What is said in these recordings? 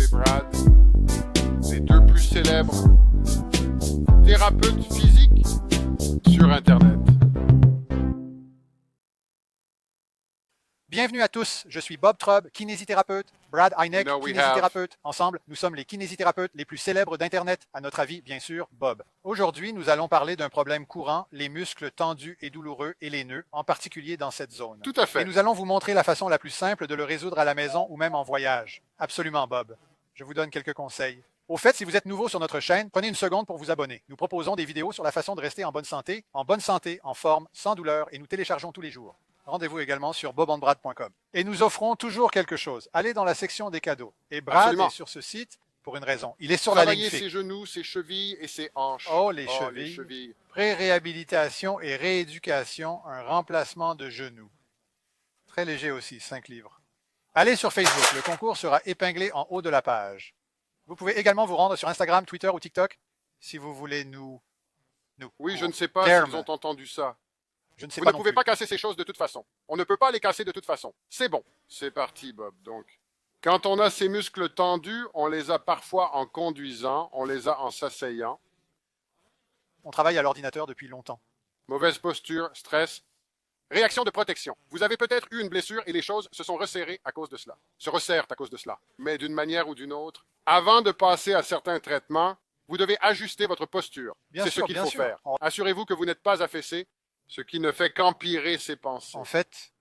et Brad, les deux plus célèbres thérapeutes physiques sur Internet. Bienvenue à tous, je suis Bob Traub, kinésithérapeute, Brad Heineck, kinésithérapeute. Ensemble, nous sommes les kinésithérapeutes les plus célèbres d'Internet, à notre avis, bien sûr, Bob. Aujourd'hui, nous allons parler d'un problème courant, les muscles tendus et douloureux et les nœuds, en particulier dans cette zone. Tout à fait. Et nous allons vous montrer la façon la plus simple de le résoudre à la maison ou même en voyage. Absolument, Bob. Je vous donne quelques conseils. Au fait, si vous êtes nouveau sur notre chaîne, prenez une seconde pour vous abonner. Nous proposons des vidéos sur la façon de rester en bonne santé, en forme, sans douleur, et nous téléchargeons tous les jours. Rendez-vous également sur bobandbrad.com. Et nous offrons toujours quelque chose. Allez dans la section des cadeaux. Et Brad est sur ce site pour une raison. Il est sur la ligne fixe. Travailler ses genoux, ses chevilles et ses hanches. Oh, les chevilles. Pré-réhabilitation et rééducation, un remplacement de genoux. Très léger aussi, 5 livres. Allez sur Facebook. Le concours sera épinglé en haut de la page. Vous pouvez également vous rendre sur Instagram, Twitter ou TikTok si vous voulez nous. Oui, je ne sais pas si vous ont entendu ça. Je ne sais Vous pas ne pouvez pas casser ces choses de toute façon. On ne peut pas les casser de toute façon. C'est bon. C'est parti, Bob. Donc, quand on a ces muscles tendus, on les a parfois en conduisant, on les a en s'asseyant. On travaille à l'ordinateur depuis longtemps. Mauvaise posture, stress. Réaction de protection. Vous avez peut-être eu une blessure et les choses se sont resserrées à cause de cela. Se resserrent à cause de cela. Mais d'une manière ou d'une autre, avant de passer à certains traitements, vous devez ajuster votre posture. C'est ce qu'il faut faire. Assurez-vous que vous n'êtes pas affaissé, ce qui ne fait qu'empirer ses pensées. En fait,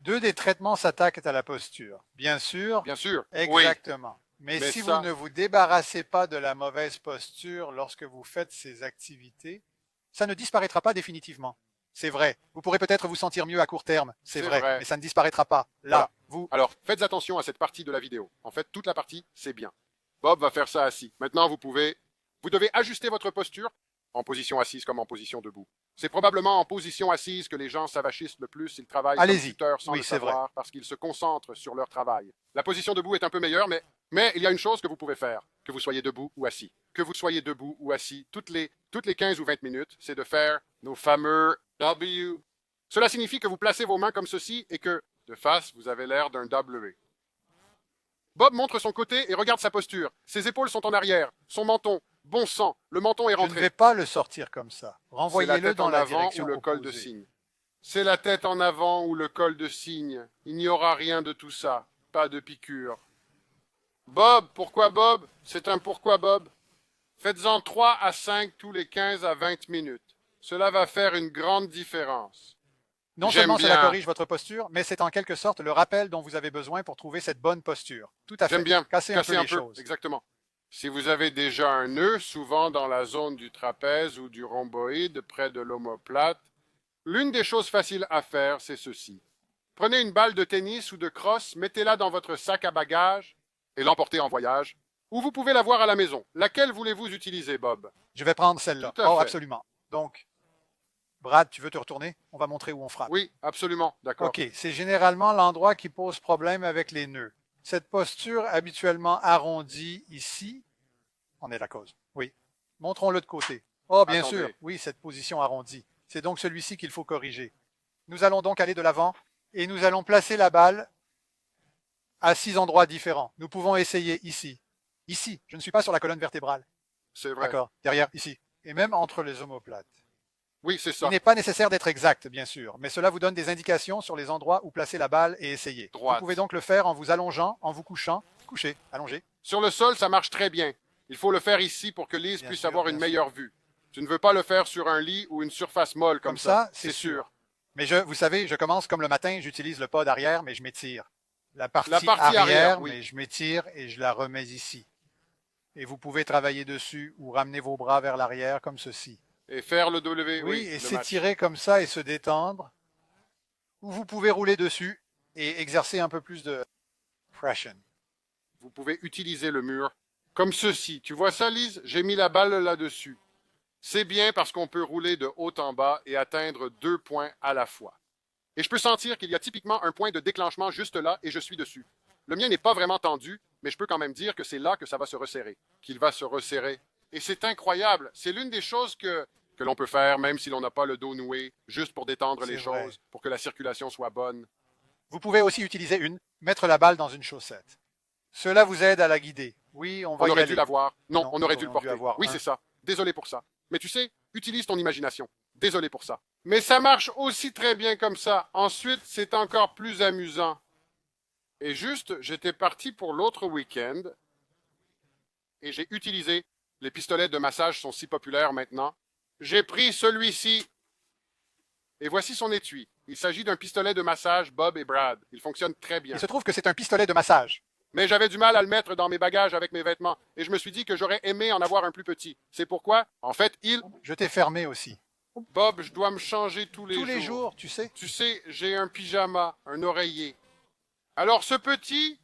2 des traitements s'attaquent à la posture. Bien sûr. Bien sûr. Exactement. Oui. Mais si vous ne vous débarrassez pas de la mauvaise posture lorsque vous faites ces activités, ça ne disparaîtra pas définitivement. C'est vrai. Vous pourrez peut-être vous sentir mieux à court terme. C'est vrai. Mais ça ne disparaîtra pas. Là, voilà. Alors, faites attention à cette partie de la vidéo. En fait, toute la partie, c'est bien. Bob va faire ça assis. Maintenant, vous devez ajuster votre posture en position assise comme en position debout. C'est probablement en position assise que les gens s'avachissent le plus. Ils travaillent comme tuteurs sans le savoir parce qu'ils se concentrent sur leur travail. La position debout est un peu meilleure, mais il y a une chose que vous pouvez faire, que vous soyez debout ou assis. Que vous soyez debout ou assis, toutes les 15 ou 20 minutes, c'est de faire nos fameux W. Cela signifie que vous placez vos mains comme ceci et que, de face, vous avez l'air d'un W. Bob montre son côté et regarde sa posture. Ses épaules sont en arrière, son menton. Bon sang, le menton est rentré. Je ne vais pas le sortir comme ça. Renvoyez-le dans la direction ou le col de cygne. C'est la tête en avant ou le col de cygne. Il n'y aura rien de tout ça. Pas de piqûre. Bob, pourquoi Bob? C'est un pourquoi Bob. Faites-en 3 à 5 tous les 15 à 20 minutes. Cela va faire une grande différence. Non seulement cela corrige votre posture, mais c'est en quelque sorte le rappel dont vous avez besoin pour trouver cette bonne posture. Tout à fait. J'aime bien. Casser un peu les choses. Exactement. Si vous avez déjà un nœud, souvent dans la zone du trapèze ou du rhomboïde, près de l'omoplate, l'une des choses faciles à faire, c'est ceci. Prenez une balle de tennis ou de crosse, mettez-la dans votre sac à bagages et l'emportez en voyage. Ou vous pouvez l'avoir à la maison. Laquelle voulez-vous utiliser, Bob? Je vais prendre celle-là. Oh, absolument. Donc, Brad, tu veux te retourner? On va montrer où on frappe. Oui, absolument. D'accord. OK. C'est généralement l'endroit qui pose problème avec les nœuds. Cette posture habituellement arrondie ici en est la cause. Oui. Montrons-le de côté. Oh, bien sûr. Oui, cette position arrondie. C'est donc celui-ci qu'il faut corriger. Nous allons donc aller de l'avant et nous allons placer la balle à 6 endroits différents. Nous pouvons essayer ici. Ici. Je ne suis pas sur la colonne vertébrale. C'est vrai. D'accord. Derrière, ici. Et même entre les omoplates. Oui, c'est ça. Il n'est pas nécessaire d'être exact, bien sûr, mais cela vous donne des indications sur les endroits où placer la balle et essayer. Vous pouvez donc le faire en vous allongeant, en vous couchant. Couchez, allongez. Sur le sol, ça marche très bien. Il faut le faire ici pour que Lise puisse avoir une meilleure vue. Tu ne veux pas le faire sur un lit ou une surface molle comme ça, c'est sûr. Mais vous savez, je commence comme le matin, j'utilise le pas d'arrière, mais je m'étire. La partie arrière, oui. Mais je m'étire et je la remets ici. Et vous pouvez travailler dessus ou ramener vos bras vers l'arrière comme ceci. Et faire le W, oui, et s'étirer comme ça et se détendre. Ou vous pouvez rouler dessus et exercer un peu plus de pression. Vous pouvez utiliser le mur comme ceci. Tu vois ça, Lise? J'ai mis la balle là-dessus. C'est bien parce qu'on peut rouler de haut en bas et atteindre 2 points à la fois. Et je peux sentir qu'il y a typiquement un point de déclenchement juste là et je suis dessus. Le mien n'est pas vraiment tendu, mais je peux quand même dire que c'est là que ça va se resserrer. Qu'il va se resserrer. Et c'est incroyable. C'est l'une des choses que l'on peut faire, même si l'on n'a pas le dos noué, juste pour détendre les choses, pour que la circulation soit bonne. Vous pouvez aussi utiliser mettre la balle dans une chaussette. Cela vous aide à la guider. Oui, on va On y aurait aller. dû l'avoir. Non, Non, on aurait nous dû le aurions dû porter. avoir Oui, un. c'est ça. Désolé pour ça. Mais tu sais, utilise ton imagination. Désolé pour ça. Mais ça marche aussi très bien comme ça. Ensuite, c'est encore plus amusant. Et juste, j'étais parti pour l'autre week-end et j'ai utilisé. Les pistolets de massage sont si populaires maintenant. J'ai pris celui-ci et voici son étui. Il s'agit d'un pistolet de massage Bob et Brad. Il fonctionne très bien. Il se trouve que c'est un pistolet de massage. Mais j'avais du mal à le mettre dans mes bagages avec mes vêtements et je me suis dit que j'aurais aimé en avoir un plus petit. C'est pourquoi, en fait, Je t'ai fermé aussi. Bob, je dois me changer tous les jours. Tous les jours, tu sais. Tu sais, j'ai un pyjama, un oreiller. Alors ce petit,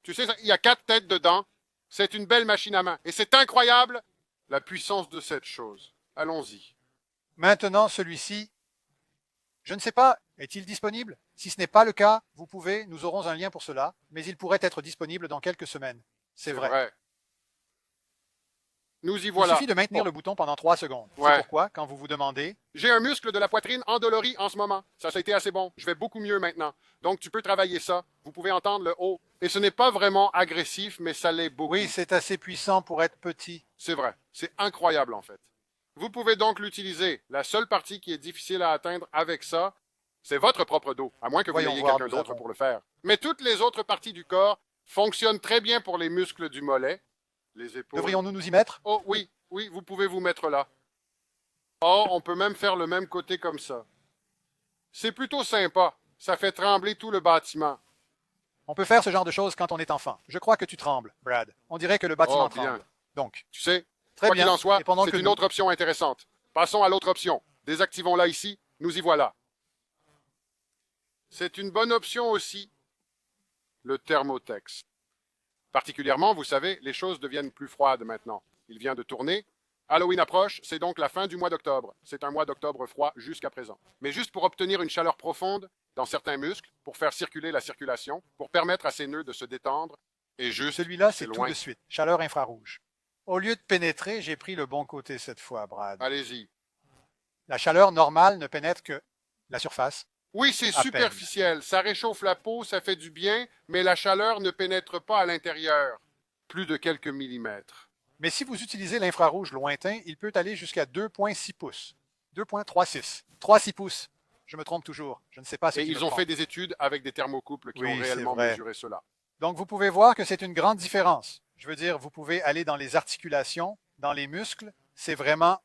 tu sais, il y a 4 têtes dedans. C'est une belle machine à main. Et c'est incroyable la puissance de cette chose. Allons-y. Maintenant, celui-ci, je ne sais pas, est-il disponible? Si ce n'est pas le cas, vous pouvez, nous aurons un lien pour cela, mais il pourrait être disponible dans quelques semaines. C'est vrai. Nous y Il voilà. suffit de maintenir Bon. le bouton pendant 3 secondes. Ouais. C'est pourquoi, quand vous vous demandez, J'ai un muscle de la poitrine endolori en ce moment. Ça a été assez bon. Je vais beaucoup mieux maintenant. Donc, tu peux travailler ça. Vous pouvez entendre le haut. Et ce n'est pas vraiment agressif, mais ça l'est beaucoup. oui, c'est assez puissant pour être petit. C'est vrai. C'est incroyable, en fait. Vous pouvez donc l'utiliser. La seule partie qui est difficile à atteindre avec ça, c'est votre propre dos, à moins que vous Voyons n'ayez voir, quelqu'un nous d'autre avons. pour le faire. Mais toutes les autres parties du corps fonctionnent très bien pour les muscles du mollet, les épaules. Devrions-nous nous y mettre? Oh oui, oui, vous pouvez vous mettre là. Oh, on peut même faire le même côté comme ça. C'est plutôt sympa. Ça fait trembler tout le bâtiment. On peut faire ce genre de choses quand on est enfant. Je crois que tu trembles, Brad. On dirait que le bâtiment Oh, bien. tremble. Donc, Tu sais, très quoi bien. qu'il en soit, Et pendant c'est que une nous- autre option intéressante. Passons à l'autre option. Désactivons-la ici. Nous y voilà. C'est une bonne option aussi, le thermotex. Particulièrement, vous savez, les choses deviennent plus froides maintenant. Il vient de tourner. Halloween approche, c'est donc la fin du mois d'octobre. C'est un mois d'octobre froid jusqu'à présent. Mais juste pour obtenir une chaleur profonde dans certains muscles, pour faire circuler la circulation, pour permettre à ces nœuds de se détendre, et juste, Celui-là, c'est tout loin. de suite. Chaleur infrarouge. Au lieu de pénétrer, j'ai pris le bon côté cette fois, Brad. Allez-y. La chaleur normale ne pénètre que la surface. Oui, c'est À superficiel. Ça réchauffe la peau, ça fait du bien, mais la chaleur ne pénètre pas à l'intérieur. Plus de quelques millimètres. Mais si vous utilisez l'infrarouge lointain, il peut aller jusqu'à 2,6 pouces. 2,36. 3,6 pouces. Je me trompe toujours. Je ne sais pas ce Et qui me ils ont trompe. fait des études avec des thermocouples qui Oui, ont c'est réellement vrai. mesuré cela. Donc, vous pouvez voir que c'est une grande différence. Je veux dire, vous pouvez aller dans les articulations, dans les muscles. C'est vraiment,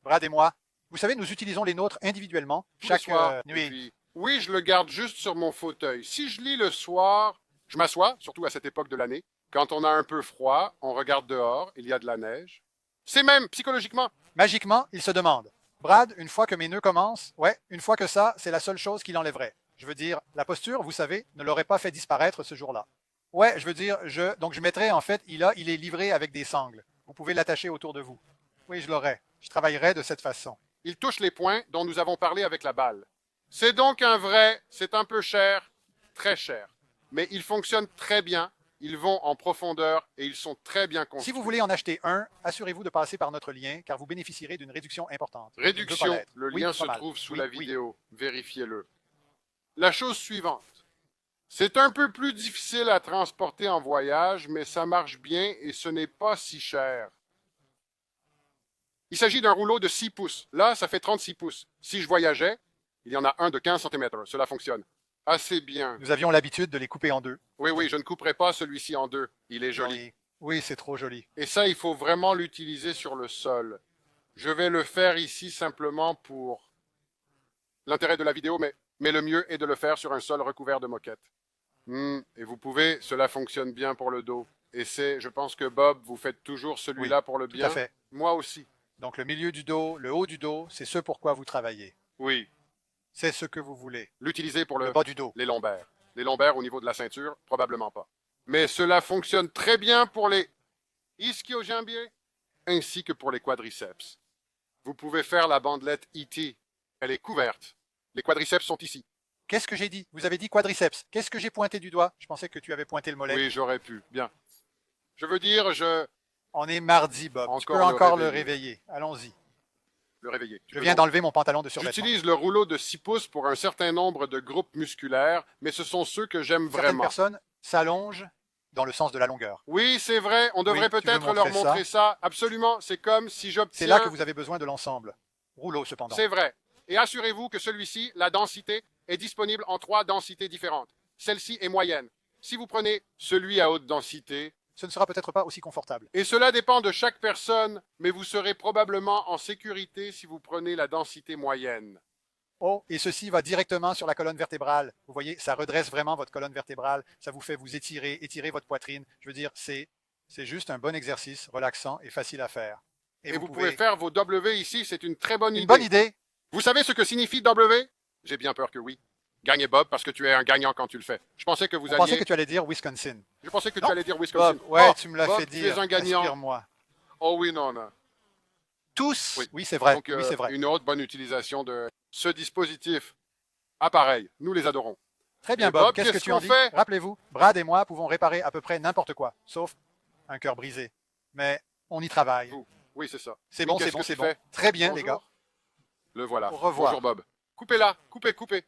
Brad et moi, vous savez, nous utilisons les nôtres individuellement Tous les chaque soirs. Et nuit. puis, oui, je le garde juste sur mon fauteuil. Si je lis le soir, je m'assois, surtout à cette époque de l'année. Quand on a un peu froid, on regarde dehors, il y a de la neige. C'est même, psychologiquement, Magiquement, il se demande, Brad, une fois que mes nœuds commencent, ouais, une fois que ça, c'est la seule chose qui l'enlèverait. Je veux dire, la posture, vous savez, ne l'aurait pas fait disparaître ce jour-là. Ouais, je veux dire, donc je mettrais, en fait, il est livré avec des sangles. Vous pouvez l'attacher autour de vous. Oui, je l'aurais. Je travaillerais de cette façon. il touche les points dont nous avons parlé avec la balle. C'est donc un vrai, c'est un peu cher, très cher. Mais ils fonctionnent très bien, ils vont en profondeur et ils sont très bien construits. Si vous voulez en acheter un, assurez-vous de passer par notre lien, car vous bénéficierez d'une réduction importante. Réduction, Je veux pas l'être. le Oui, lien pas se mal. trouve sous Oui, la oui. vidéo, vérifiez-le. La chose suivante. C'est un peu plus difficile à transporter en voyage, mais ça marche bien et ce n'est pas si cher. Il s'agit d'un rouleau de 6 pouces. Là, ça fait 36 pouces. Si je voyageais, il y en a un de 15 cm. Cela fonctionne. Assez bien. Nous avions l'habitude de les couper en deux. Oui, oui, je ne couperai pas celui-ci en deux. Il est joli. Oui, oui, c'est trop joli. Et ça, il faut vraiment l'utiliser sur le sol. Je vais le faire ici simplement pour l'intérêt de la vidéo, mais le mieux est de le faire sur un sol recouvert de moquette. Et vous pouvez, cela fonctionne bien pour le dos. Et c'est, je pense que Bob, vous faites toujours celui-là pour le Tout bien. à fait. Moi aussi. Donc le milieu du dos, le haut du dos, c'est ce pourquoi vous travaillez. Oui. C'est ce que vous voulez. L'utiliser pour Le bas du dos. les lombaires. Les lombaires au niveau de la ceinture, probablement pas. Mais cela fonctionne très bien pour les ischio-jambiers ainsi que pour les quadriceps. Vous pouvez faire la bandelette E.T. Elle est couverte. Les quadriceps sont ici. Qu'est-ce que j'ai dit? Vous avez dit quadriceps. Qu'est-ce que j'ai pointé du doigt? Je pensais que tu avais pointé le mollet. Oui, j'aurais pu. Bien. Je veux dire, On est mardi, Bob. Tu peux Encore le encore le réveiller. réveiller. Allons-y. le réveiller. Tu Je peux viens donc- d'enlever mon pantalon de survêtement. J'utilise le rouleau de 6 pouces pour un certain nombre de groupes musculaires, mais ce sont ceux que j'aime Certaines vraiment. personnes s'allongent dans le sens de la longueur. Oui, c'est vrai, on devrait Oui, tu veux peut-être leur montrer montrer ça. Absolument, c'est comme si j'obtiens... C'est là que vous avez besoin de l'ensemble. Rouleau, cependant. C'est vrai. Et assurez-vous que celui-ci, la densité, est disponible en 3 densités différentes. Celle-ci est moyenne. Si vous prenez celui à haute densité, ce ne sera peut-être pas aussi confortable. et cela dépend de chaque personne, mais vous serez probablement en sécurité si vous prenez la densité moyenne. Oh, et ceci va directement sur la colonne vertébrale. Vous voyez, ça redresse vraiment votre colonne vertébrale. Ça vous fait vous étirer votre poitrine. Je veux dire, c'est juste un bon exercice, relaxant et facile à faire. Et vous pouvez faire vos W ici, c'est une très bonne idée. Une bonne idée. Vous savez ce que signifie W? J'ai bien peur que oui. Gagnez Bob parce que tu es un gagnant quand tu le fais. Je pensais que vous Je pensais que tu allais dire Wisconsin. Je pensais que Non. tu allais dire Wisconsin. Bob, ouais, Oh, tu me l'as Bob, fait dire. Tu es un gagnant. Inspire-moi. Oh oui, non, non. Tous. Oui, Oui, c'est vrai. Donc, oui, c'est vrai. Une autre bonne utilisation de ce dispositif. Appareil, nous les adorons. Très bien, Et Bob. Bob, Qu'est-ce que qu'est-ce tu en qu'on dis? fait? Rappelez-vous, Brad et moi pouvons réparer à peu près n'importe quoi, sauf un cœur brisé. Mais on y travaille. Vous. Oui, c'est ça. C'est Oui, bon, qu'est-ce c'est bon, que c'est tu bon. fais? Très bien, Bonjour. les gars. Le voilà. Au revoir. Bonjour Bob. Coupez là, coupez, coupez.